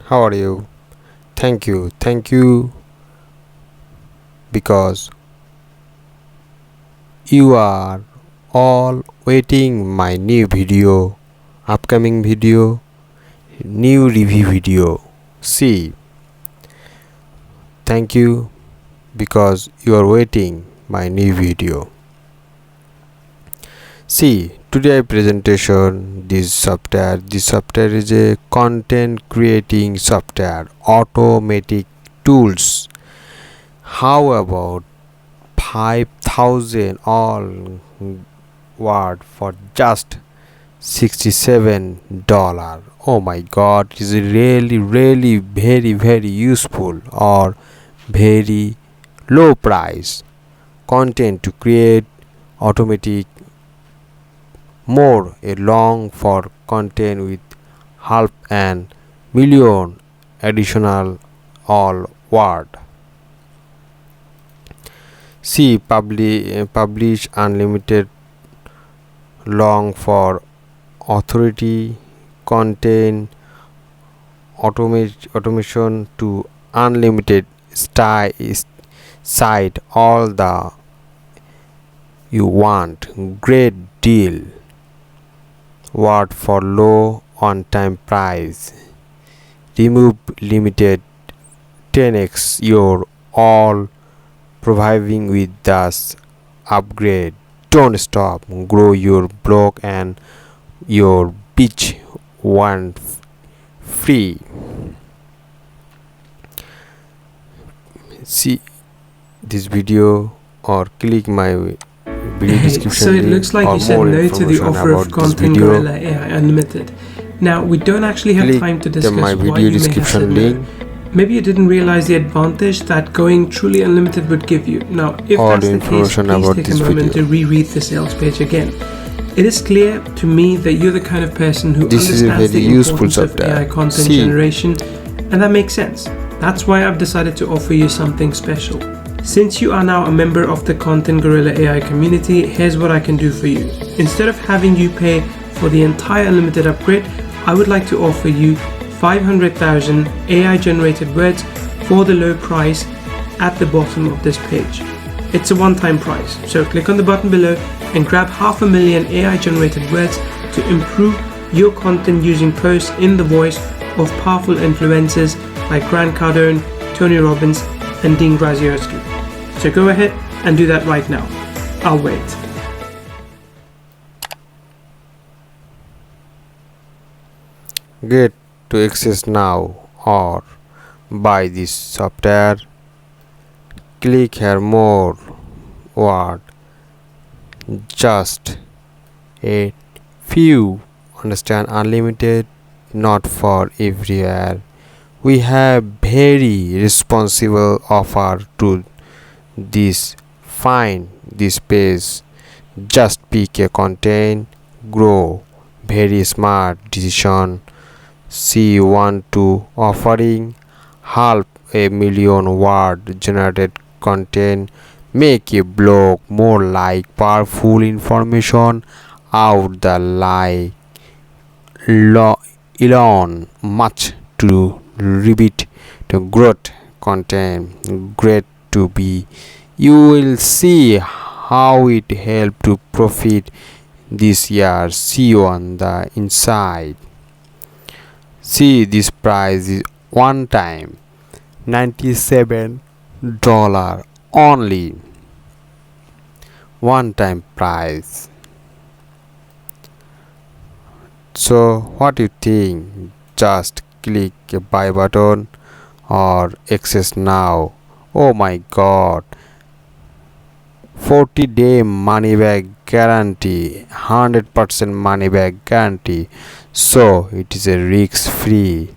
How are you? Thank you because you are all waiting my new video, upcoming video, new review video. See, thank you because you are waiting my new video. See, today presentation this software is a content creating software, automatic tools. How about 5,000 all word for just $67? Oh my god, it is really very useful or very low price content to create automatic more a long for content with half an million additional all word. See, publish unlimited long for authority content automation to unlimited site all the you want. Great deal. Word for low on time price. Remove limited 10x your all providing with this upgrade. Don't stop. Grow your blog and your pitch one free. See this video or click my video description So it looks like you said no to the offer of Content Gorilla AI Unlimited. Now, we don't actually have time to discuss why you may have said no. Maybe you didn't realize the advantage that going truly unlimited would give you. Now, if that's the case, please take a moment to reread the sales page again. It is clear to me that you're the kind of person who understands the importance of AI content generation, and that makes sense. That's why I've decided to offer you something special. Since you are now a member of the Content Gorilla AI community, here's what I can do for you. Instead of having you pay for the entire unlimited upgrade, I would like to offer you 500,000 AI generated words for the low price at the bottom of this page. It's a one-time price, so click on the button below and grab 500,000 AI generated words to improve your content using posts in the voice of powerful influencers like Grant Cardone, Tony Robbins, and Dean Graziosi. So go ahead and do that right now. I'll wait. Get to access now or buy this software. Click here more word. Just a few. Understand, unlimited, not for everywhere. We have very responsible offer to this. Find this page. Just pick a content. Grow. Very smart decision. See, want to offering 500,000 word generated content. Make a blog more like powerful information out the like Elon Musk to repeat the growth content. Great to be. You will see how it help to profit this year. See you on the inside. See, this price is one time $97 only. One time price. So what you think? Just click a buy button or access now. Oh my god, 40-day money back guarantee, 100% money back guarantee, so it is a risk free.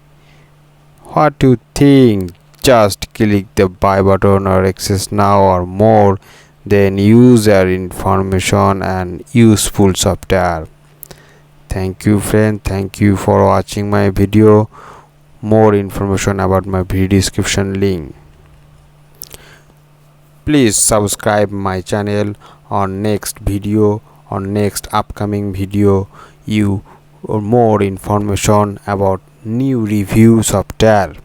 What do you think? Just click the buy button or access now or more than user information and useful software. Thank you friend, thank you for watching my video. More information about my video description link. Please subscribe my channel. On next video, on next upcoming video, you or more information about new review software.